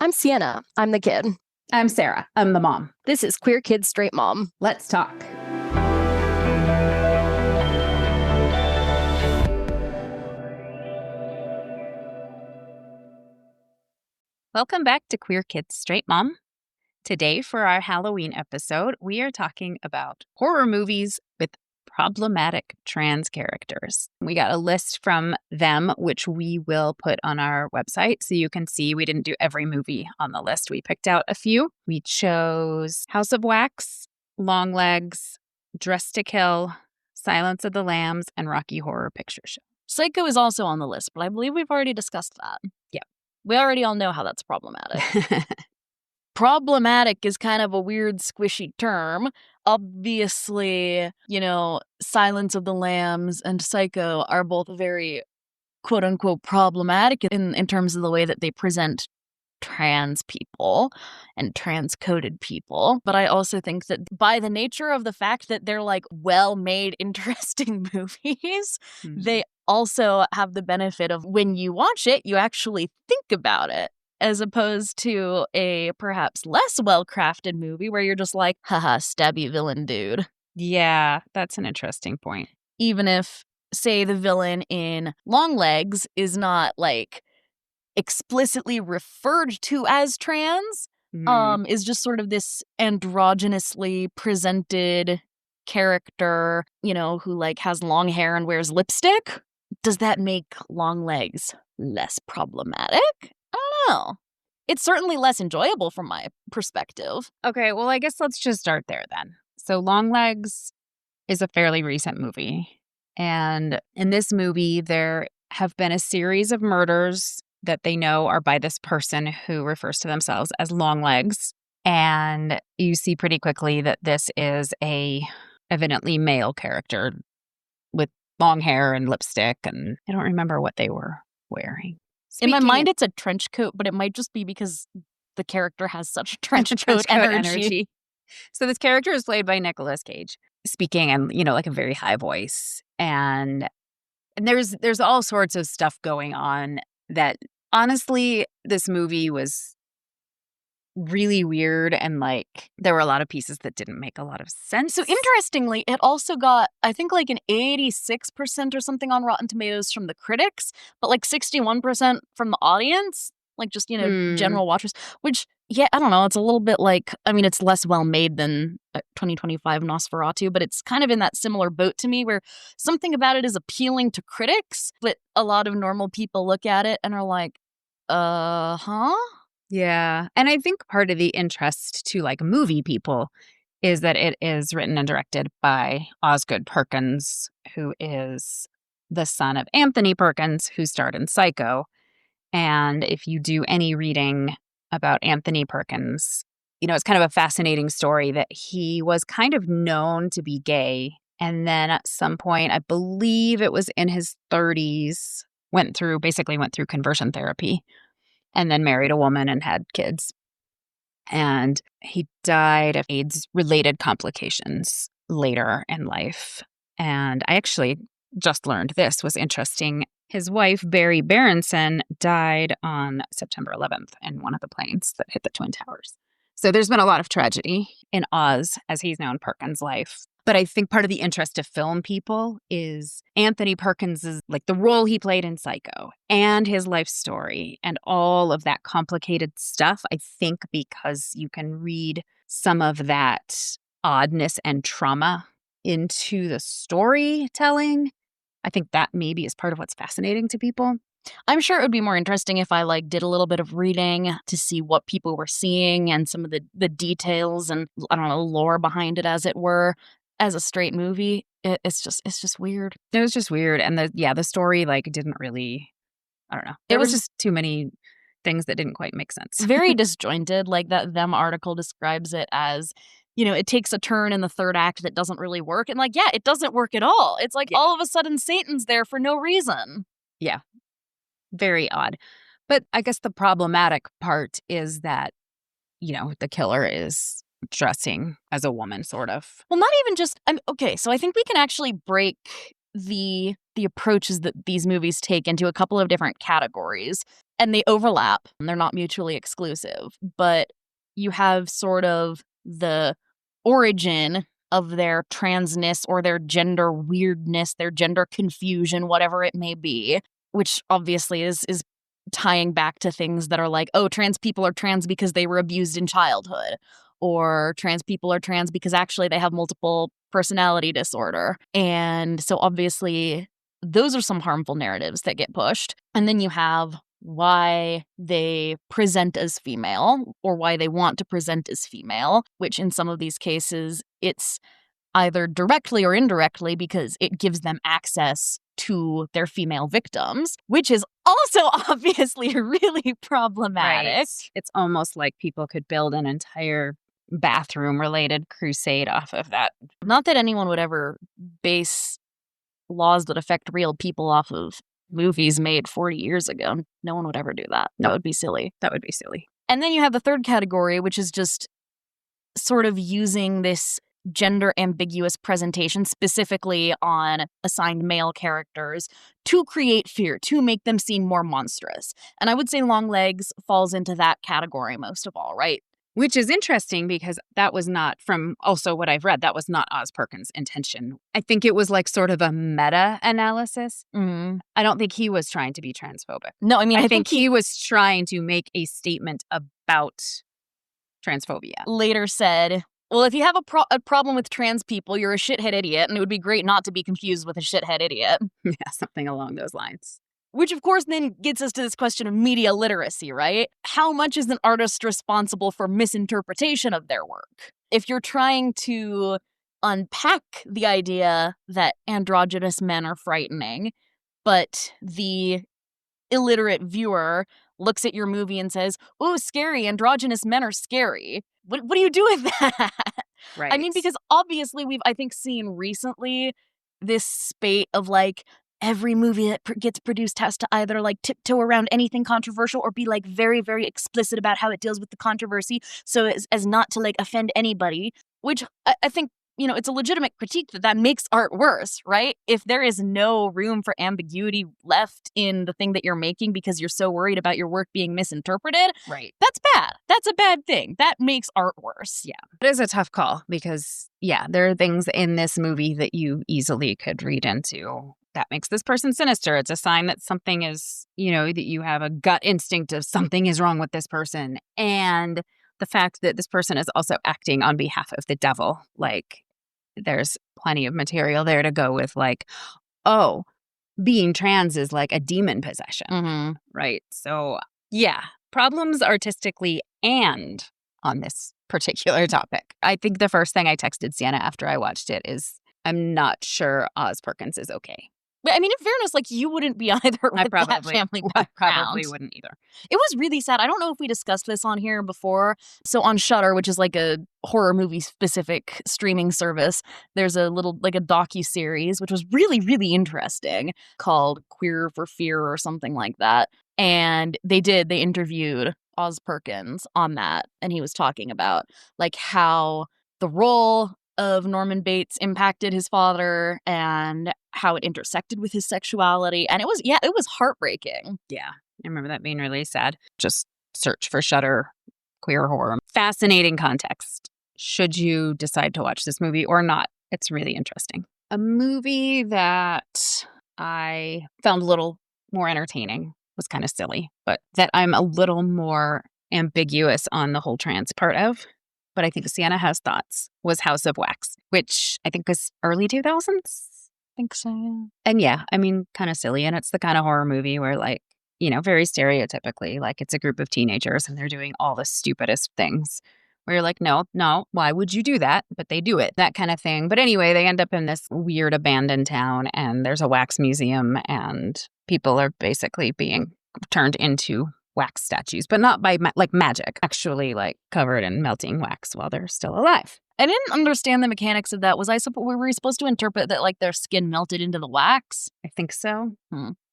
I'm Sienna. I'm the kid. I'm Sarah. I'm the mom. This is Queer Kid Straight Mom. Let's talk. Welcome back to Queer Kids Straight Mom. Today, for our Halloween episode, we are talking about horror movies with problematic trans characters. We got a list from them, which we will put on our website so you can see we didn't do every movie on the list. We picked out a few. We chose House of Wax, Longlegs, Dressed to Kill, Silence of the Lambs, and Rocky Horror Picture Show. Psycho is also on the list, but I believe we've already discussed that. Yeah. We already all know how that's problematic. Problematic is kind of a weird, squishy term. Obviously, Silence of the Lambs and Psycho are both very quote-unquote problematic in terms of the way that they present trans people and trans-coded people. But I also think that by the nature of the fact that they're well-made, interesting movies, they also have the benefit of when you watch it, you actually think about it, as opposed to a perhaps less well-crafted movie where you're just like, haha, stabby villain dude. Yeah, that's an interesting point. Even if, say, the villain in Longlegs is not, explicitly referred to as trans, is just sort of this androgynously presented character, who, has long hair and wears lipstick. Does that make Longlegs less problematic? I don't know. It's certainly less enjoyable from my perspective. Okay, well, I guess let's just start there then. So Longlegs is a fairly recent movie. And in this movie, there have been a series of murders that they know are by this person who refers to themselves as Longlegs. And you see pretty quickly that this is a evidently male character with long hair and lipstick. And I don't remember what they were wearing. In my mind, it's a trench coat, but it might just be because the character has such trench coat energy. So this character is played by Nicolas Cage, speaking in, a very high voice. And there's all sorts of stuff going on that, honestly, this movie was really weird, and there were a lot of pieces that didn't make a lot of sense. So interestingly, it also got, I think, an 86% or something on Rotten Tomatoes from the critics, but 61% from the audience, general watchers, which, yeah, I don't know, it's a little bit it's less well made than 2025 Nosferatu, but it's kind of in that similar boat to me where something about it is appealing to critics, but a lot of normal people look at it and are like, huh? Yeah. And I think part of the interest to movie people is that it is written and directed by Osgood Perkins, who is the son of Anthony Perkins, who starred in Psycho. And if you do any reading about Anthony Perkins, it's kind of a fascinating story that he was kind of known to be gay. And then at some point, I believe it was in his 30s, went through conversion therapy. And then married a woman and had kids. And he died of AIDS-related complications later in life. And I actually just learned this was interesting. His wife, Barry Berenson, died on September 11th in one of the planes that hit the Twin Towers. So there's been a lot of tragedy in Oz, as he's known, Perkins' life. But I think part of the interest of film people is Anthony Perkins' the role he played in Psycho and his life story and all of that complicated stuff. I think because you can read some of that oddness and trauma into the storytelling. I think that maybe is part of what's fascinating to people. I'm sure it would be more interesting if I did a little bit of reading to see what people were seeing and some of the details and, I don't know, lore behind it, as it were. As a straight movie, it's just weird. It was just weird. And the story didn't really, I don't know. There was just too many things that didn't quite make sense. Very disjointed. That Them article describes it as, it takes a turn in the third act that doesn't really work. And it doesn't work at all. It's all of a sudden Satan's there for no reason. Yeah. Very odd. But I guess the problematic part is that, the killer is dressing as a woman, sort of. Well, not even just, okay, so I think we can actually break the approaches that these movies take into a couple of different categories. and they overlap. They're not mutually exclusive, but you have sort of the origin of their transness or their gender weirdness, their gender confusion, whatever it may be, which obviously is tying back to things that are like, oh, trans people are trans because they were abused in childhood, or trans people are trans because actually they have multiple personality disorder. And so obviously those are some harmful narratives that get pushed. And then you have why they present as female or why they want to present as female, which in some of these cases, it's either directly or indirectly because it gives them access to their female victims, which is also obviously really problematic. Right. It's almost like people could build an entire bathroom-related crusade off of that. Not that anyone would ever base laws that affect real people off of movies made 40 years ago. No one would ever do that. No. That would be silly. That would be silly. And then you have the third category, which is just sort of using this gender ambiguous presentation specifically on assigned male characters to create fear, to make them seem more monstrous. And I would say Longlegs falls into that category most of all, right? Which is interesting because that was not, from also what I've read, that was not Oz Perkins' intention. I think it was like sort of a meta-analysis. Mm-hmm. I don't think he was trying to be transphobic. No, I mean, I think he was trying to make a statement about transphobia. Later said, well, if you have a problem with trans people, you're a shithead idiot, and it would be great not to be confused with a shithead idiot. Yeah, something along those lines. Which, of course, then gets us to this question of media literacy, right? How much is an artist responsible for misinterpretation of their work? If you're trying to unpack the idea that androgynous men are frightening, but the illiterate viewer looks at your movie and says, "Ooh, scary, androgynous men are scary." What do you do with that? Right. I mean, because obviously we've, I think, seen recently this spate of like every movie that gets produced has to either like tiptoe around anything controversial or be like very, very explicit about how it deals with the controversy so as not to like offend anybody, which I think, you know, it's a legitimate critique that makes art worse, right? If there is no room for ambiguity left in the thing that you're making because you're so worried about your work being misinterpreted, right, that's bad. That's a bad thing. That makes art worse. Yeah. It is a tough call because, yeah, there are things in this movie that you easily could read into. That makes this person sinister. It's a sign that something is, you know, that you have a gut instinct of something is wrong with this person. And the fact that this person is also acting on behalf of the devil, like, there's plenty of material there to go with, like, oh, being trans is like a demon possession, right? So, yeah, problems artistically and on this particular topic. I think the first thing I texted Sienna after I watched it is, I'm not sure Oz Perkins is okay. But I mean, in fairness, like you wouldn't be either with that family background. I probably wouldn't either. It was really sad. I don't know if we discussed this on here before. So on Shudder, which is like a horror movie specific streaming service, there's a little like a docu-series, which was really, really interesting, called Queer for Fear or something like that. And they interviewed Oz Perkins on that. And he was talking about like how the role of Norman Bates impacted his father and how it intersected with his sexuality. And it was heartbreaking. Yeah, I remember that being really sad. Just search for Shudder queer horror. Fascinating context. Should you decide to watch this movie or not? It's really interesting. A movie that I found a little more entertaining, was kind of silly, but that I'm a little more ambiguous on the whole trans part of, but I think Sienna has thoughts, was House of Wax, which I think was early 2000s. I think so. And yeah, I mean, kind of silly. And it's the kind of horror movie where, like, you know, very stereotypically, like, it's a group of teenagers and they're doing all the stupidest things where you're like, no, why would you do that? But they do it, that kind of thing. But anyway, they end up in this weird abandoned town and there's a wax museum and people are basically being turned into wax statues, but not by like magic, actually like covered in melting wax while they're still alive. I didn't understand the mechanics of that. Were we supposed to interpret that like their skin melted into the wax? I think so.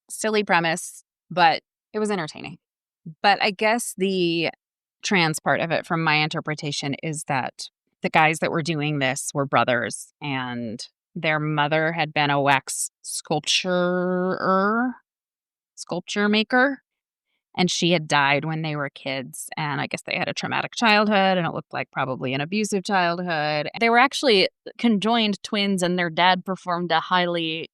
Silly premise, but it was entertaining. But I guess the trans part of it from my interpretation is that the guys that were doing this were brothers and their mother had been a wax sculpture maker. and she had died when they were kids, and I guess they had a traumatic childhood, and it looked like probably an abusive childhood. They were actually conjoined twins, and their dad performed a highly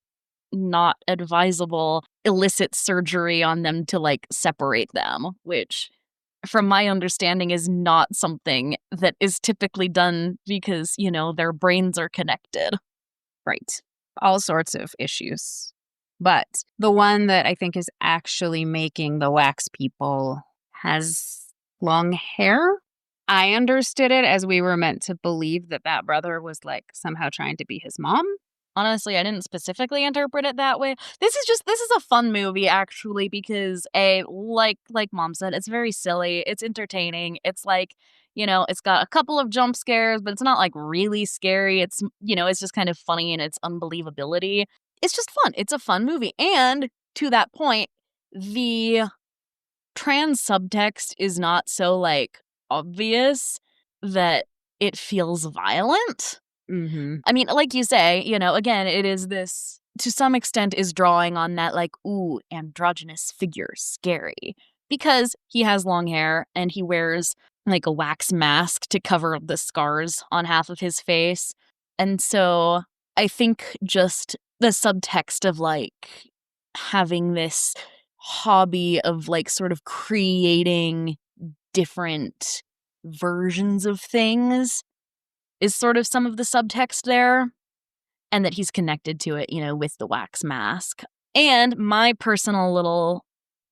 not advisable illicit surgery on them to like separate them, which from my understanding is not something that is typically done because, you know, their brains are connected. Right. All sorts of issues. But the one that I think is actually making the wax people has long hair. I understood it as we were meant to believe that that brother was like somehow trying to be his mom. Honestly, I didn't specifically interpret it that way. This is a fun movie actually because like mom said, it's very silly, it's entertaining. It's like, you know, it's got a couple of jump scares, but it's not like really scary. It's, you know, it's just kind of funny in its unbelievability. It's just fun. It's a fun movie. And to that point, the trans subtext is not so like obvious that it feels violent. Mm-hmm. I mean, like you say, you know, again, it is this, to some extent, is drawing on that, like, ooh, androgynous figure, scary. Because he has long hair and he wears, like, a wax mask to cover the scars on half of his face. And so I think just the subtext of, like, having this hobby of, like, sort of creating different versions of things is sort of some of the subtext there, and that he's connected to it, you know, with the wax mask. And my personal little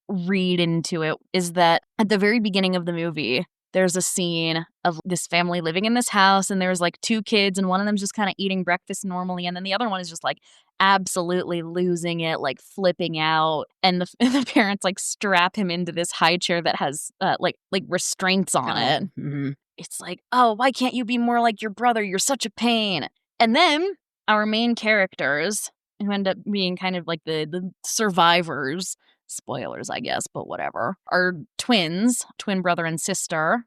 read into it is that at the very beginning of the movie, there's a scene of this family living in this house, and there's like two kids, and one of them's just kind of eating breakfast normally, and then the other one is just like absolutely losing it, like flipping out. And the, the parents like strap him into this high chair that has like restraints on Oh, it. mm-hmm. It's like, oh, why can't you be more like your brother? You're such a pain. And then our main characters, who end up being kind of like the survivors, spoilers, I guess, but whatever, are twins, twin brother and sister.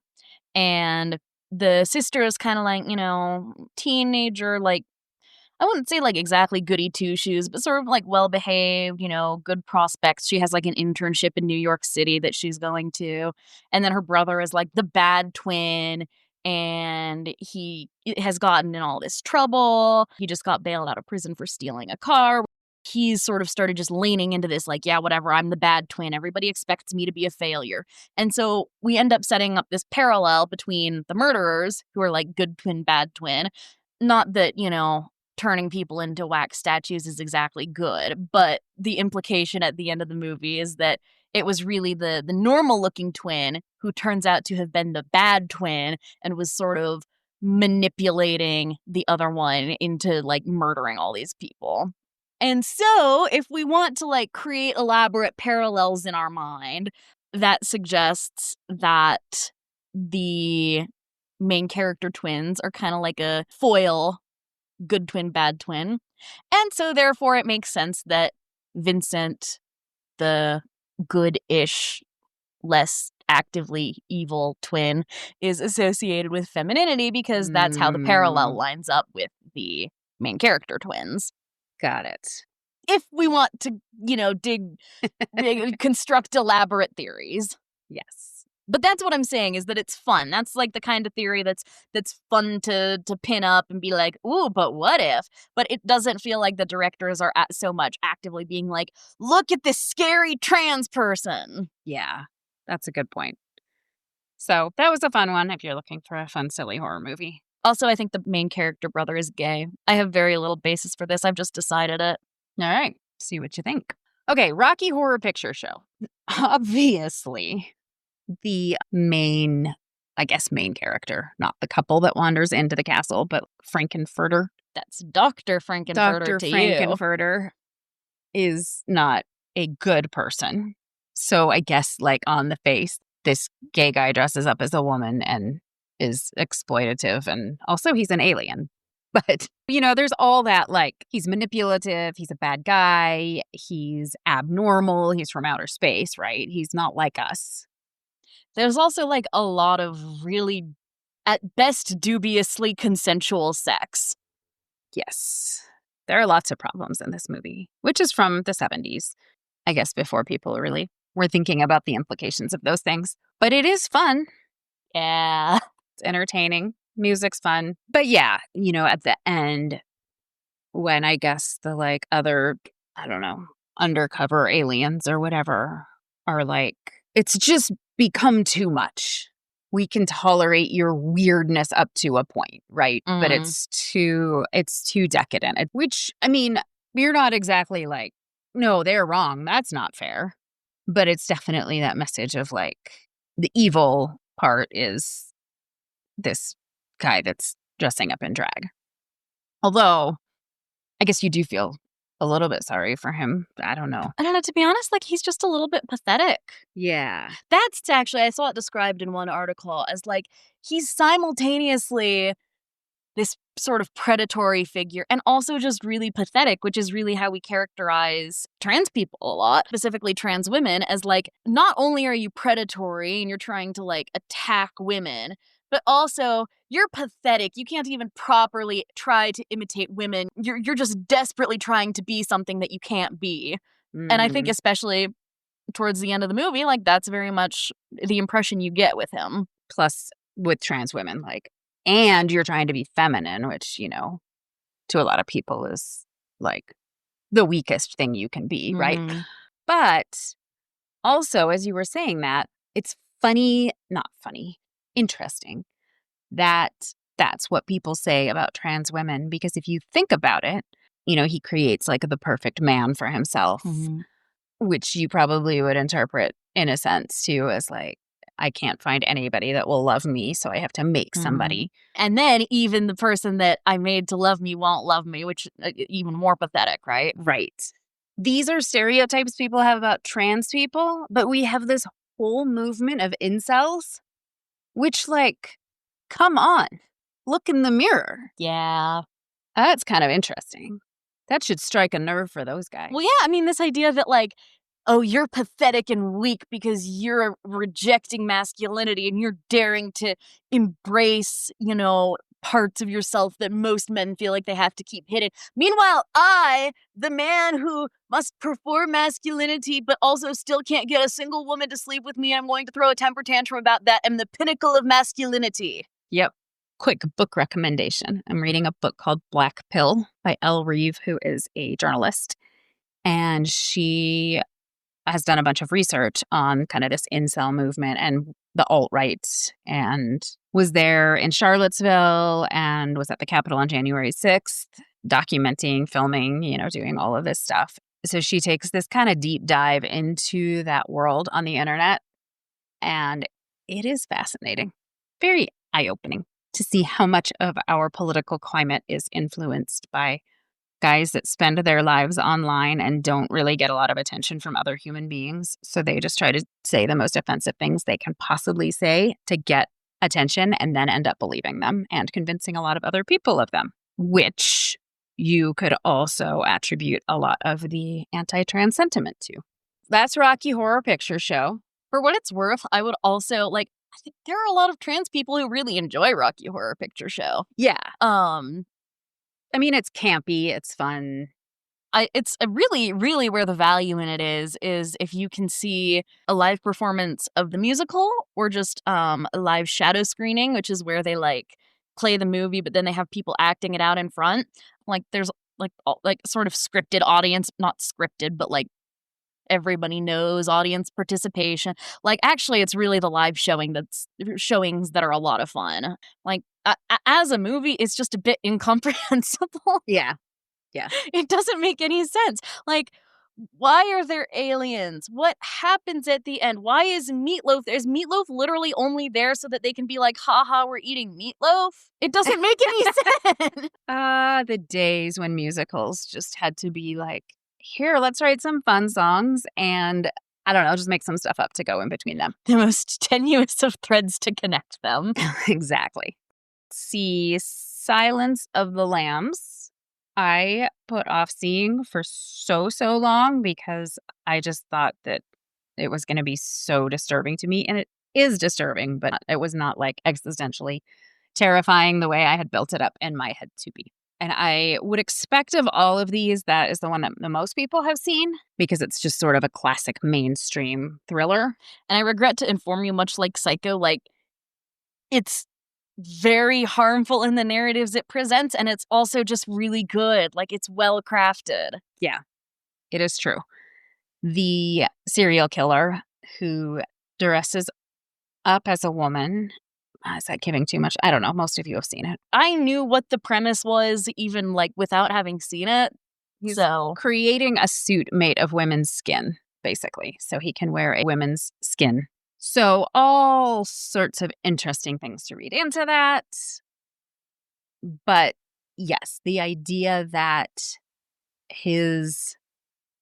And the sister is kind of like, you know, teenager, like, I wouldn't say like exactly goody two shoes, but sort of like well behaved, you know, good prospects. She has like an internship in New York City that she's going to. And then her brother is like the bad twin, and he has gotten in all this trouble. He just got bailed out of prison for stealing a car. He's sort of started just leaning into this, like, yeah, whatever, I'm the bad twin. Everybody expects me to be a failure. And so we end up setting up this parallel between the murderers, who are like good twin, bad twin. Not that, you know, turning people into wax statues is exactly good, but the implication at the end of the movie is that it was really the normal looking twin who turns out to have been the bad twin and was sort of manipulating the other one into like murdering all these people. And so if we want to like create elaborate parallels in our mind, that suggests that the main character twins are kind of like a foil good twin, bad twin. And so therefore it makes sense that Vincent, the good-ish, less actively evil twin, is associated with femininity because that's how the parallel lines up with the main character twins. Got it. If we want to, you know, construct elaborate theories. Yes. But that's what I'm saying, is that it's fun. That's like the kind of theory that's fun to pin up and be like, ooh, but what if? But it doesn't feel like the directors are so much actively being like, look at this scary trans person. Yeah, that's a good point. So that was a fun one if you're looking for a fun, silly horror movie. Also, I think the main character brother is gay. I have very little basis for this. I've just decided it. All right, see what you think. Okay, Rocky Horror Picture Show. Obviously, the main, I guess, main character, not the couple that wanders into the castle, but Frankenfurter. That's Dr. Frankenfurter Dr. to Frankenfurter is not a good person. So I guess, like, on the face, this gay guy dresses up as a woman and is exploitative, and also he's an alien. But, you know, there's all that, like, he's manipulative, he's a bad guy, he's abnormal, he's from outer space, right? He's not like us. There's also, like, a lot of really, at best, dubiously consensual sex. Yes. There are lots of problems in this movie, which is from the 70s, I guess, before people really we're thinking about the implications of those things. But it is fun. Yeah. It's entertaining. Music's fun. But yeah, at the end, when I guess the like other, I don't know, undercover aliens or whatever are like, it's just become too much. We can tolerate your weirdness up to a point, right? But it's too decadent. Which, I mean, you're not exactly like, no, they're wrong. That's not fair. But it's definitely that message of like the evil part is this guy that's dressing up in drag. Although I guess you do feel a little bit sorry for him. I don't know. I don't know, to be honest, like, he's just a little bit pathetic. Yeah. That's actually, I saw it described in one article as, like, he's simultaneously this sort of predatory figure and also just really pathetic, which is really how we characterize trans people a lot, specifically trans women, as, like, not only are you predatory and you're trying to, like, attack women, but also you're pathetic. You can't even properly try to imitate women. You're just desperately trying to be something that you can't be. And I think especially towards the end of the movie, like, that's very much the impression you get with him. Plus with trans women, like, and you're trying to be feminine, which, to a lot of people is like the weakest thing you can be, right? But also, as you were saying that, it's not funny, interesting that that's what people say about trans women. Because if you think about it, he creates like the perfect man for himself, which you probably would interpret in a sense too as like, I can't find anybody that will love me, so I have to make somebody. And then even the person that I made to love me won't love me, which even more pathetic, right? Right. These are stereotypes people have about trans people, but we have this whole movement of incels, which, like, come on, look in the mirror. Yeah. That's kind of interesting. That should strike a nerve for those guys. Well, yeah, I mean, this idea that, like, oh, you're pathetic and weak because you're rejecting masculinity and you're daring to embrace, parts of yourself that most men feel like they have to keep hidden. Meanwhile, I, the man who must perform masculinity but also still can't get a single woman to sleep with me, I'm going to throw a temper tantrum about that, am the pinnacle of masculinity. Yep. Quick book recommendation. I'm reading a book called Black Pill by Elle Reeve, who is a journalist. And she has done a bunch of research on kind of this incel movement and the alt-right, and was there in Charlottesville and was at the Capitol on January 6th, documenting, filming, doing all of this stuff. So she takes this kind of deep dive into that world on the internet, and it is fascinating, very eye-opening to see how much of our political climate is influenced by guys that spend their lives online and don't really get a lot of attention from other human beings. So they just try to say the most offensive things they can possibly say to get attention and then end up believing them and convincing a lot of other people of them, which you could also attribute a lot of the anti-trans sentiment to. That's Rocky Horror Picture Show. For what it's worth, I would also, like, I think there are a lot of trans people who really enjoy Rocky Horror Picture Show. Yeah. I mean, it's campy, it's fun. It's really, really where the value in it is if you can see a live performance of the musical or just a live shadow screening, which is where they like play the movie, but then they have people acting it out in front. Like there's like sort of scripted audience, not scripted, but like everybody knows audience participation. Like actually, it's really the live showings that are a lot of fun. Like as a movie, it's just a bit incomprehensible. Yeah. Yeah. It doesn't make any sense. Like, why are there aliens? What happens at the end? Why is Meatloaf there? Is Meatloaf literally only there so that they can be like, haha, we're eating meatloaf? It doesn't make any sense. The days when musicals just had to be like, here, let's write some fun songs and I don't know, just make some stuff up to go in between them. The most tenuous of threads to connect them. Exactly. See Silence of the Lambs. I put off seeing for so long because I just thought that it was going to be so disturbing to me. And it is disturbing, but it was not like existentially terrifying the way I had built it up in my head to be. And I would expect of all of these, that is the one that the most people have seen because it's just sort of a classic mainstream thriller. And I regret to inform you, much like Psycho, like, it's very harmful in the narratives it presents, and it's also just really good. Like, it's well crafted. Yeah, it is true. The serial killer who dresses up as a woman. Is that giving too much? I don't know. Most of you have seen it. I knew what the premise was, even like without having seen it. He's So creating a suit made of women's skin, basically, so he can wear a women's skin. So all sorts of interesting things to read into that. But yes, the idea that his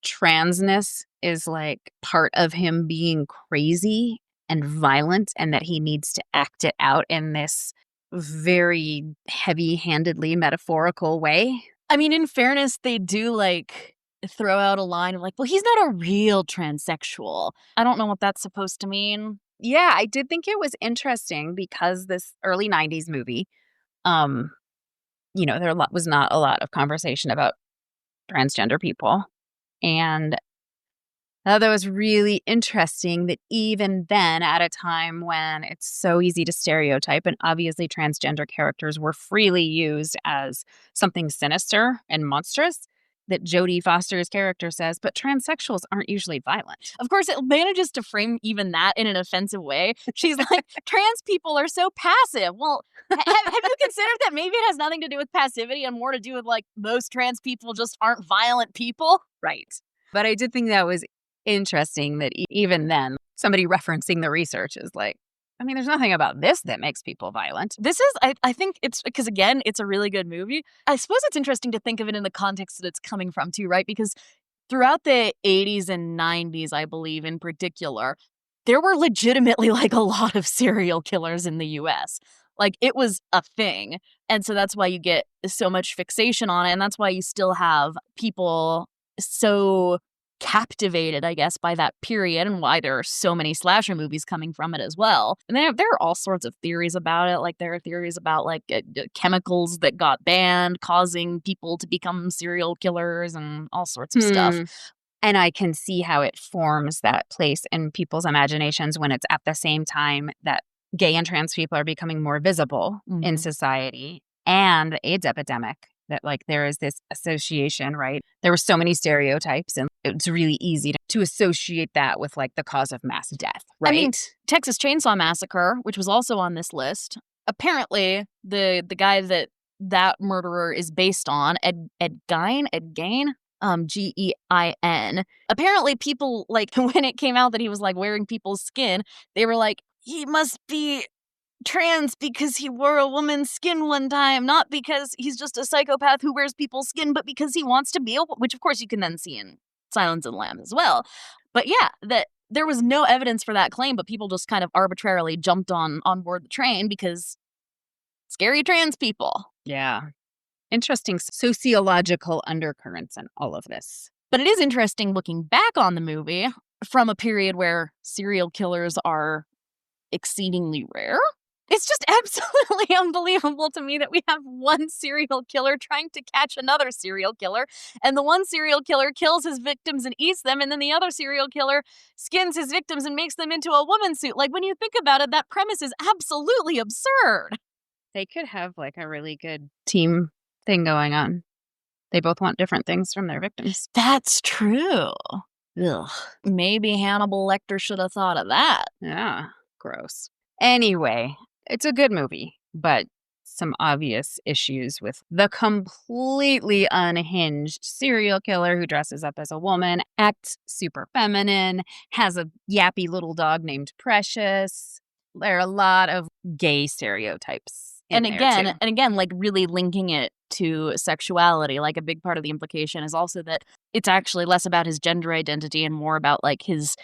transness is like part of him being crazy and violent, and that he needs to act it out in this very heavy-handedly metaphorical way. I mean, in fairness, they do like throw out a line of like, well, he's not a real transsexual. I don't know what that's supposed to mean. Yeah, I did think it was interesting because this early 90s movie, there was not a lot of conversation about transgender people. And I thought that was really interesting that even then, at a time when it's so easy to stereotype, and obviously transgender characters were freely used as something sinister and monstrous, that Jodie Foster's character says, but transsexuals aren't usually violent. Of course, it manages to frame even that in an offensive way. She's like, trans people are so passive. Well, have you considered that maybe it has nothing to do with passivity and more to do with like most trans people just aren't violent people? Right. But I did think that was interesting that even then, somebody referencing the research is like, I mean, there's nothing about this that makes people violent. This is, I think it's because, again, it's a really good movie. I suppose it's interesting to think of it in the context that it's coming from, too, right? Because throughout the 80s and 90s, I believe in particular, there were legitimately like a lot of serial killers in the US. Like, it was a thing. And so that's why you get so much fixation on it. And that's why you still have people so captivated, I guess, by that period, and why there are so many slasher movies coming from it as well. And there are all sorts of theories about it. Like, there are theories about like chemicals that got banned causing people to become serial killers and all sorts of stuff. And I can see how it forms that place in people's imaginations when it's at the same time that gay and trans people are becoming more visible in society, and the AIDS epidemic. That like there is this association, right? There were so many stereotypes, and it's really easy to associate that with like the cause of mass death, right? I mean, Texas Chainsaw Massacre, which was also on this list, apparently the guy that murderer is based on, Ed Gein, Gein. Apparently people, like, when it came out that he was like wearing people's skin, they were like, he must be trans because he wore a woman's skin one time, not because he's just a psychopath who wears people's skin, but because he wants to be which of course you can then see in Silence of the Lambs as well. But yeah, that there was no evidence for that claim, but people just kind of arbitrarily jumped on board the train because scary trans people. Yeah. Interesting sociological undercurrents in all of this. But it is interesting looking back on the movie from a period where serial killers are exceedingly rare. It's just absolutely unbelievable to me that we have one serial killer trying to catch another serial killer, and the one serial killer kills his victims and eats them, and then the other serial killer skins his victims and makes them into a woman suit. Like, when you think about it, that premise is absolutely absurd. They could have like a really good team thing going on. They both want different things from their victims. That's true. Ugh. Maybe Hannibal Lecter should have thought of that. Yeah, gross. Anyway, it's a good movie, but some obvious issues with the completely unhinged serial killer who dresses up as a woman, acts super feminine, has a yappy little dog named Precious. There are a lot of gay stereotypes. And again, like really linking it to sexuality. Like, a big part of the implication is also that it's actually less about his gender identity and more about like his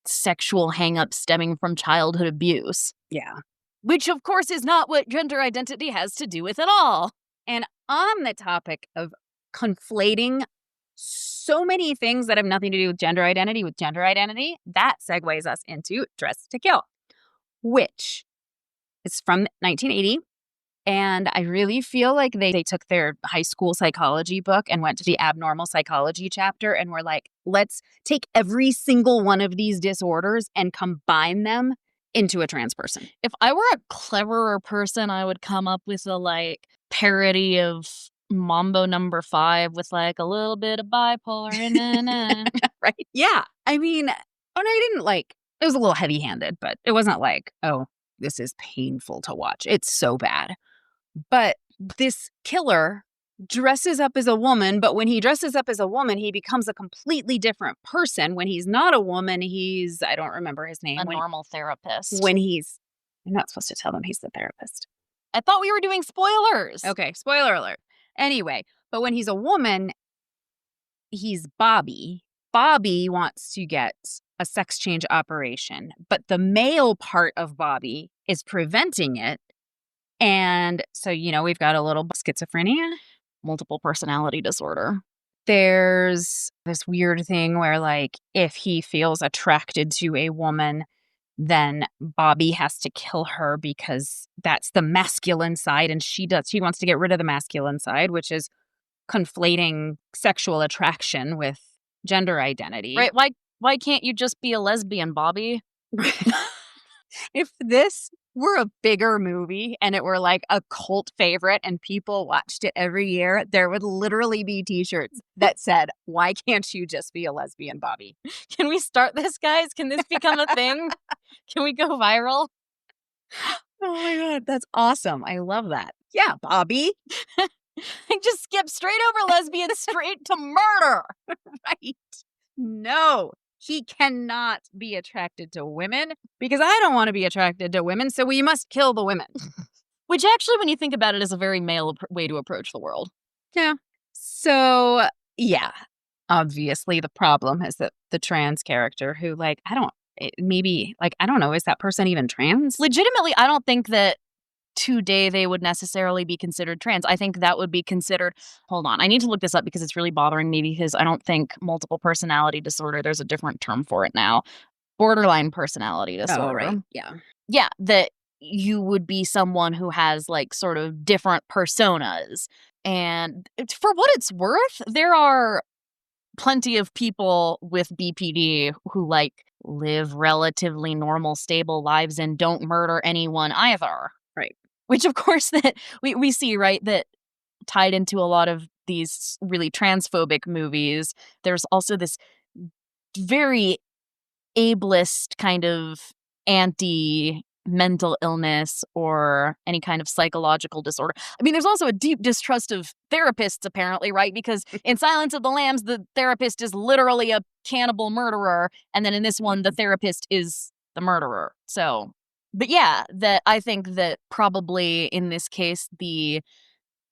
sexual hang-ups stemming from childhood abuse. Yeah. Which, of course, is not what gender identity has to do with at all. And on the topic of conflating so many things that have nothing to do with gender identity, that segues us into Dress to Kill, which is from 1980. And I really feel like they took their high school psychology book and went to the abnormal psychology chapter and were like, let's take every single one of these disorders and combine them into a trans person. If I were a cleverer person, I would come up with a like parody of Mambo number 5 with like a little bit of bipolar and Right? Yeah. I mean, and I didn't like, it was a little heavy handed, but it wasn't like, oh, this is painful to watch. It's so bad. But this killer dresses up as a woman, but when he dresses up as a woman, he becomes a completely different person. When he's not a woman, he's, I don't remember his name. a normal therapist. When he's, I'm not supposed to tell them he's the therapist. I thought we were doing spoilers. Okay, spoiler alert. Anyway, but when he's a woman, he's Bobbi. Bobbi wants to get a sex change operation, but the male part of Bobbi is preventing it. And so, we've got a little schizophrenia, Multiple personality disorder. there's this weird thing where, like, if he feels attracted to a woman, then Bobbi has to kill her because that's the masculine side. And she wants to get rid of the masculine side, which is conflating sexual attraction with gender identity. Right? Why can't you just be a lesbian, Bobbi? If this were a bigger movie and it were like a cult favorite and people watched it every year, there would literally be t-shirts that said, why can't you just be a lesbian, Bobbi? Can we start this, guys? Can this become a thing? Can we go viral? Oh my God, that's awesome. I love that. Yeah, Bobbi. I just skip straight over lesbian straight to murder. Right. No, he cannot be attracted to women because I don't want to be attracted to women, so we must kill the women. Which actually, when you think about it, is a very male way to approach the world. Yeah. So, yeah, obviously the problem is that the trans character who, like, I don't know, is that person even trans? Legitimately, I don't think that today they would necessarily be considered trans. I think that would be considered, hold on, I need to look this up because it's really bothering me because I don't think multiple personality disorder, there's a different term for it now. Borderline personality disorder. Oh, right. Yeah. Yeah, that you would be someone who has like sort of different personas. And for what it's worth, there are plenty of people with BPD who like live relatively normal, stable lives and don't murder anyone either. Right. Which, of course, that we see, right, that tied into a lot of these really transphobic movies, there's also this very ableist kind of anti-mental illness or any kind of psychological disorder. I mean, there's also a deep distrust of therapists, apparently, right? Because in Silence of the Lambs, the therapist is literally a cannibal murderer. And then in this one, the therapist is the murderer. So... But yeah, that I think that probably in this case, the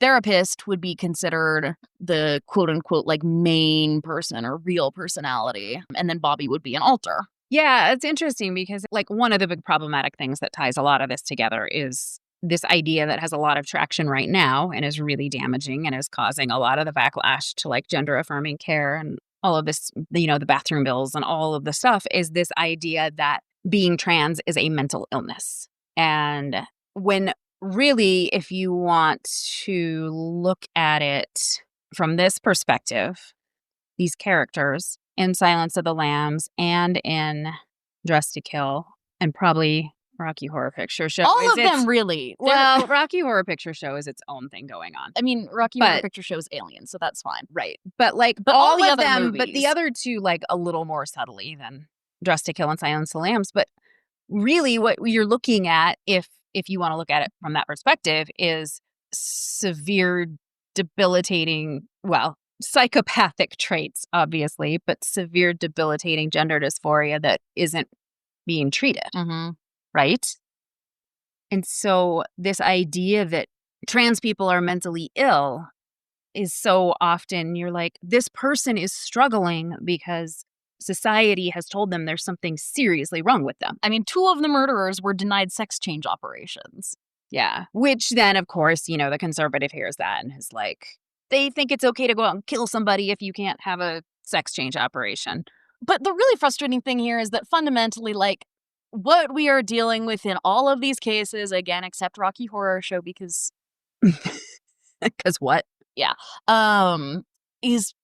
therapist would be considered the quote unquote like main person or real personality. And then Bobbi would be an alter. Yeah, it's interesting because like one of the big problematic things that ties a lot of this together is this idea that has a lot of traction right now and is really damaging and is causing a lot of the backlash to like gender affirming care and all of this, the bathroom bills and all of the stuff is this idea that being trans is a mental illness. And when really, if you want to look at it from this perspective, these characters in Silence of the Lambs and in Dressed to Kill and probably Rocky Horror Picture Show. All of them, really. Well, Rocky Horror Picture Show is its own thing going on. I mean, Rocky Horror Picture Show is Alien, so that's fine. Right. But like all the of them, movies. But the other two like a little more subtly than Dressed to Kill and Silence of the Lambs. But really what you're looking at, if you want to look at it from that perspective, is severe debilitating, psychopathic traits, obviously, but severe debilitating gender dysphoria that isn't being treated. Mm-hmm. Right? And so this idea that trans people are mentally ill is so often you're like, this person is struggling because society has told them there's something seriously wrong with them. I mean, 2 of the murderers were denied sex change operations. Yeah. Which then, of course, the conservative hears that and is like, they think it's okay to go out and kill somebody if you can't have a sex change operation. But the really frustrating thing here is that fundamentally, like, what we are dealing with in all of these cases, again, except Rocky Horror Show, because Because what? Yeah. Is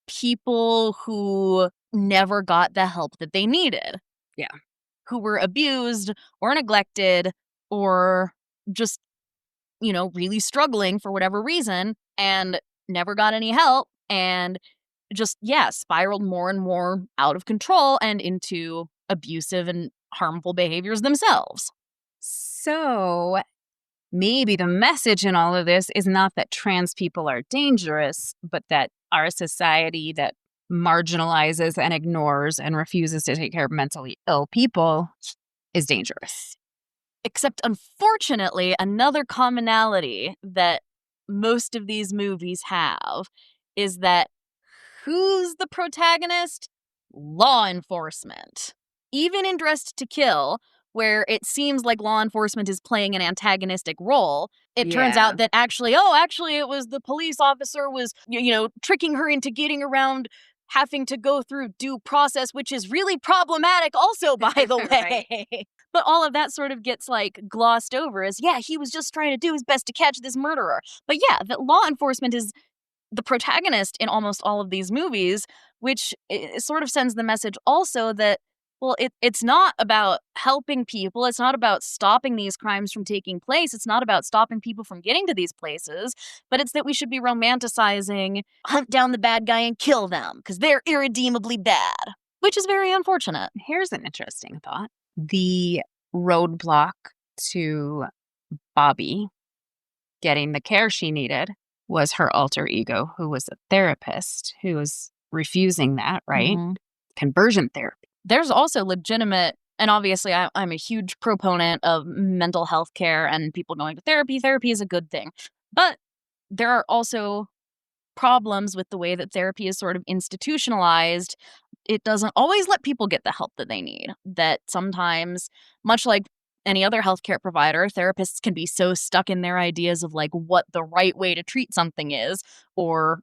people who never got the help that they needed. Yeah. Who were abused or neglected or just, really struggling for whatever reason and never got any help and just, spiraled more and more out of control and into abusive and harmful behaviors themselves. So maybe the message in all of this is not that trans people are dangerous, but that our society that marginalizes and ignores and refuses to take care of mentally ill people is dangerous. Except, unfortunately, another commonality that most of these movies have is that who's the protagonist? Law enforcement. Even in Dressed to Kill, where it seems like law enforcement is playing an antagonistic role, it turns Yeah. out that actually, it was the police officer was, tricking her into getting around having to go through due process, which is really problematic also, by the Right. way. But all of that sort of gets glossed over as, he was just trying to do his best to catch this murderer. But that law enforcement is the protagonist in almost all of these movies, which sort of sends the message also that, well, it's not about helping people. It's not about stopping these crimes from taking place. It's not about stopping people from getting to these places, but it's that we should be romanticizing hunt down the bad guy and kill them because they're irredeemably bad, which is very unfortunate. Here's an interesting thought. The roadblock to Bobbi getting the care she needed was her alter ego, who was a therapist, who was refusing that, right? Mhm. Conversion therapy. There's also legitimate, and obviously I'm a huge proponent of mental health care and people going to therapy. Therapy is a good thing. But there are also problems with the way that therapy is sort of institutionalized. It doesn't always let people get the help that they need. That sometimes, much like any other healthcare provider, therapists can be so stuck in their ideas of what the right way to treat something is or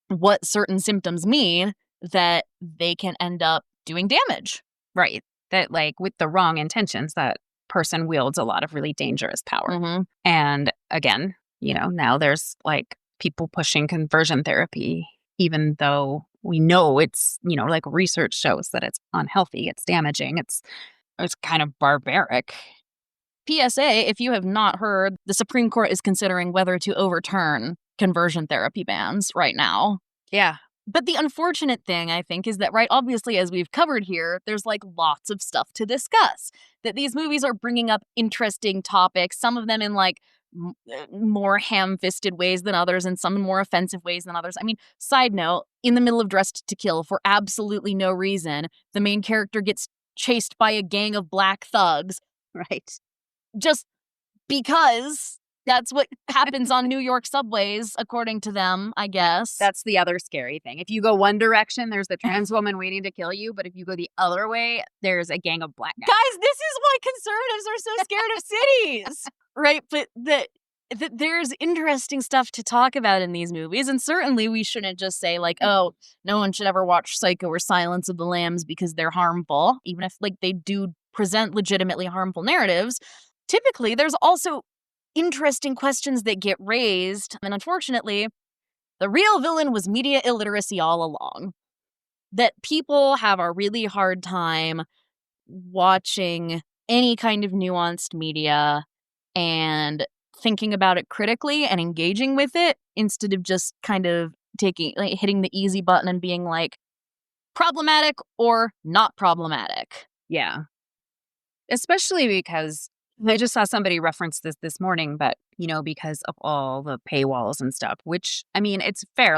what certain symptoms mean that they can end up doing damage. Right. That, like, with the wrong intentions, that person wields a lot of really dangerous power. Mhm. And again, now there's people pushing conversion therapy, even though we know it's, research shows that it's unhealthy, it's damaging, it's kind of barbaric. PSA, if you have not heard, the Supreme Court is considering whether to overturn conversion therapy bans right now. Yeah. But the unfortunate thing, I think, is that, right, obviously, as we've covered here, there's lots of stuff to discuss. That these movies are bringing up interesting topics, some of them in more ham fisted ways than others, and some in more offensive ways than others. I mean, side note, in the middle of Dressed to Kill, for absolutely no reason, the main character gets chased by a gang of black thugs Right. just because that's what happens on New York subways, according to them, I guess. That's the other scary thing. If you go one direction, there's the trans woman waiting to kill you. But if you go the other way, there's a gang of black guys. Guys, this is why conservatives are so scared of cities, right? But that there's interesting stuff to talk about in these movies, and certainly we shouldn't just say oh, no one should ever watch Psycho or Silence of the Lambs because they're harmful, even if they do present legitimately harmful narratives. Typically, there's also interesting questions that get raised, and unfortunately, the real villain was media illiteracy all along. That people have a really hard time watching any kind of nuanced media and thinking about it critically and engaging with it instead of just kind of hitting the easy button and being problematic or not problematic. Yeah. Especially because I just saw somebody reference this morning, but, because of all the paywalls and stuff, which, I mean, it's fair.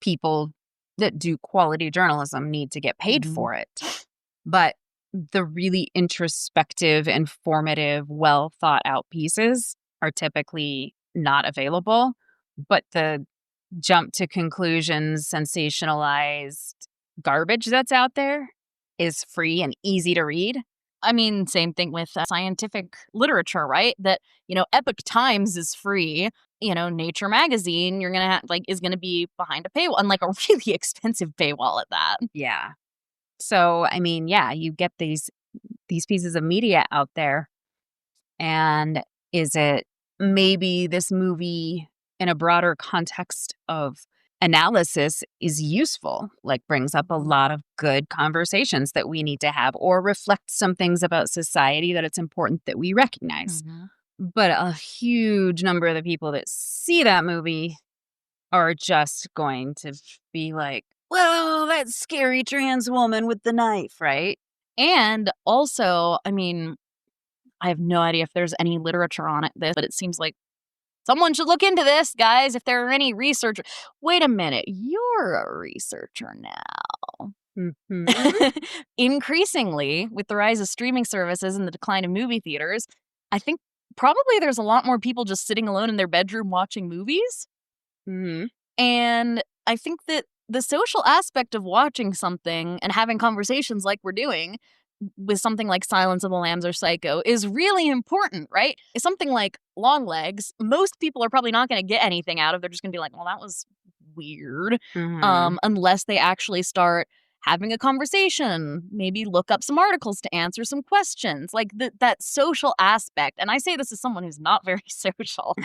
People that do quality journalism need to get paid Mhm. for it. But the really introspective, informative, well thought out pieces are typically not available. But the jump to conclusions, sensationalized garbage that's out there is free and easy to read. I mean, same thing with scientific literature, right? That, Epoch Times is free. Nature Magazine, you're going to have, is going to be behind a paywall and a really expensive paywall at that. Yeah. So, I mean, yeah, you get these pieces of media out there, and is it maybe this movie in a broader context of analysis is useful, like brings up a lot of good conversations that we need to have or reflects some things about society that it's important that we recognize. Mhm. But a huge number of the people that see that movie are just going to be like, well, that scary trans woman with the knife, right? And also, I mean, I have no idea if there's any literature on this, but it seems like someone should look into this, guys, if there are any researchers. Wait a minute, you're a researcher now. Mm-hmm. Increasingly, with the rise of streaming services and the decline of movie theaters, I think probably there's a lot more people just sitting alone in their bedroom watching movies. Mm-hmm. And I think that the social aspect of watching something and having conversations like we're doing with something like Silence of the Lambs or Psycho is really important, right? It's something like Longlegs. Most people are probably not going to get anything out of. They're just going to be like, well, that was weird. Mm-hmm. Unless they actually start having a conversation, maybe look up some articles to answer some questions, like that social aspect. And I say this as someone who's not very social,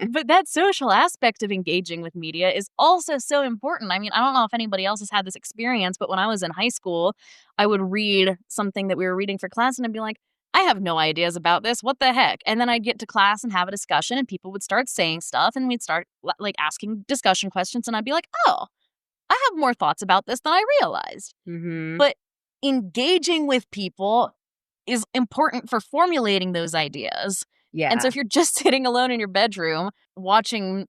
but that social aspect of engaging with media is also so important. I mean, I don't know if anybody else has had this experience, but when I was in high school, I would read something that we were reading for class and I'd be like, I have no ideas about this. What the heck? And then I'd get to class and have a discussion and people would start saying stuff and we'd start like asking discussion questions and I'd be like, oh, I have more thoughts about this than I realized. Mm-hmm. But engaging with people is important for formulating those ideas. And so Yeah. if you're just sitting alone in your bedroom watching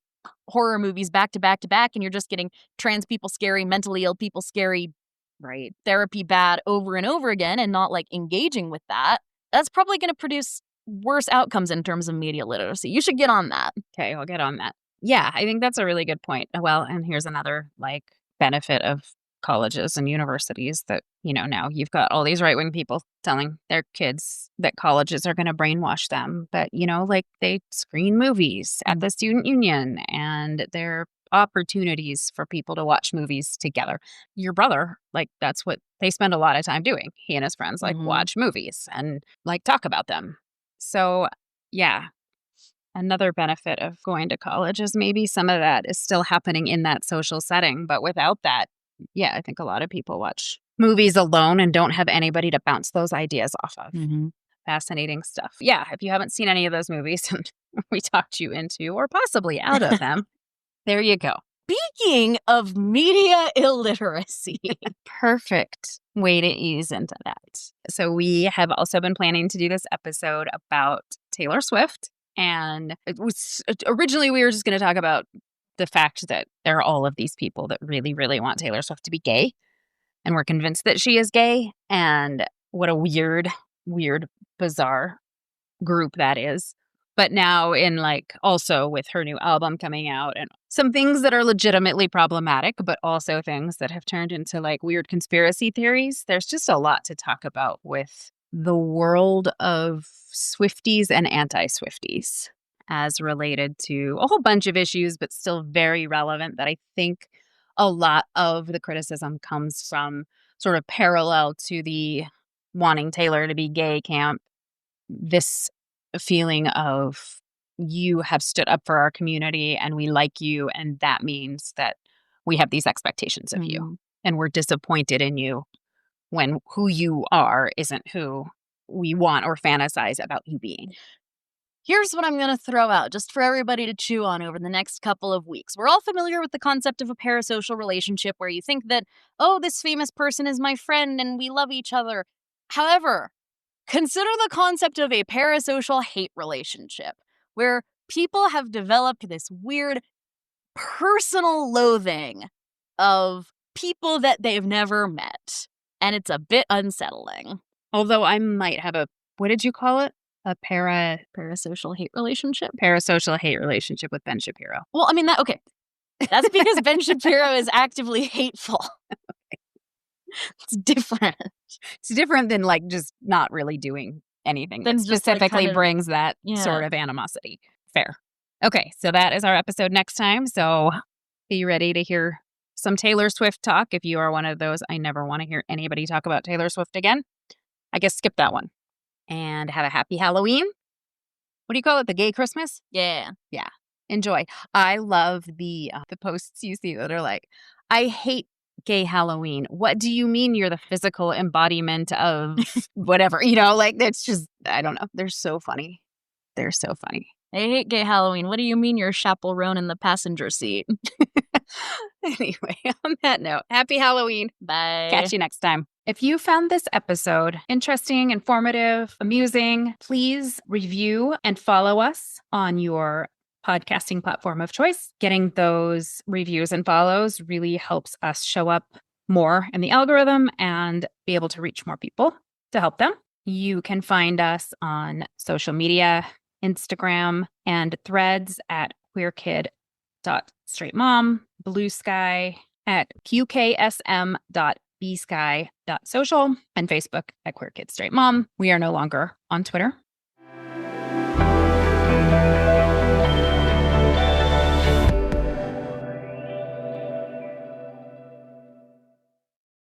horror movies back to back to back and you're just getting trans people scary, mentally ill people scary, Right. therapy bad over and over again and not like engaging with that, that's probably going to produce worse outcomes in terms of media literacy. You should get on that. Okay, I'll get on that. Yeah, I think that's a really good point. Well, and here's another like benefit of colleges and universities that, now you've got all these right-wing people telling their kids that colleges are going to brainwash them. But, like they screen movies at the student union and there are opportunities for people to watch movies together. Your brother, like that's what they spend a lot of time doing. He and his friends like Mhm. watch movies and like talk about them. So, yeah, another benefit of going to college is maybe some of that is still happening in that social setting. But without that, yeah, I think a lot of people watch movies alone and don't have anybody to bounce those ideas off of. Mhm. Fascinating stuff. Yeah, if you haven't seen any of those movies and we talked you into or possibly out of them, there you go. Speaking of media illiteracy, Perfect way to ease into that. So, we have also been planning to do this episode about Taylor Swift. And it was originally we were just going to talk about the fact that there are all of these people that really, really want Taylor Swift to be gay. And we're convinced that she is gay. And what a weird, bizarre group that is. But now in like also with her new album coming out and some things that are legitimately problematic, but also things that have turned into like weird conspiracy theories. There's just a lot to talk about with the world of Swifties and anti-Swifties as related to a whole bunch of issues, but still very relevant that I think a lot of the criticism comes from sort of parallel to the wanting Taylor to be gay camp. This feeling of you have stood up for our community and we like you, and that means that we have these expectations of you Mhm. and we're disappointed in you when who you are isn't who we want or fantasize about you being. Here's what I'm going to throw out just for everybody to chew on over the next couple of weeks. We're all familiar with the concept of a parasocial relationship where you think that, oh, this famous person is my friend and we love each other. However, consider the concept of a parasocial hate relationship where people have developed this weird personal loathing of people that they've never met. And it's a bit unsettling. Although I might have a, what did you call it? A Parasocial hate relationship? parasocial hate relationship with Ben Shapiro. Well, I mean, okay. That's because Ben Shapiro is actively hateful. It's different It's different than like just not really doing anything that than just like specifically kind of, brings that yeah. sort of animosity. Fair. Okay, so that is our episode next time. So be ready to hear some Taylor Swift talk. If you are one of those, I never want to hear anybody talk about Taylor Swift again, I guess skip that one. And have a happy Halloween. What do you call it? The gay Christmas? Yeah. Yeah. Enjoy. I love the posts you see that are like, I hate gay Halloween. What do you mean you're the physical embodiment of whatever? Like it's just, I don't know. They're so funny. They're so funny. I hate gay Halloween. What do you mean you're a chaperone in the passenger seat? Anyway, on that note, happy Halloween. Bye. Catch you next time. If you found this episode interesting, informative, amusing, please review and follow us on your podcasting platform of choice. Getting those reviews and follows really helps us show up more in the algorithm and be able to reach more people to help them. You can find us on social media, Instagram, and Threads at queerkid.straightmom, Blue Sky at qksm.bsky.social, and Facebook at Queer Kid Straight Mom. We are no longer on Twitter.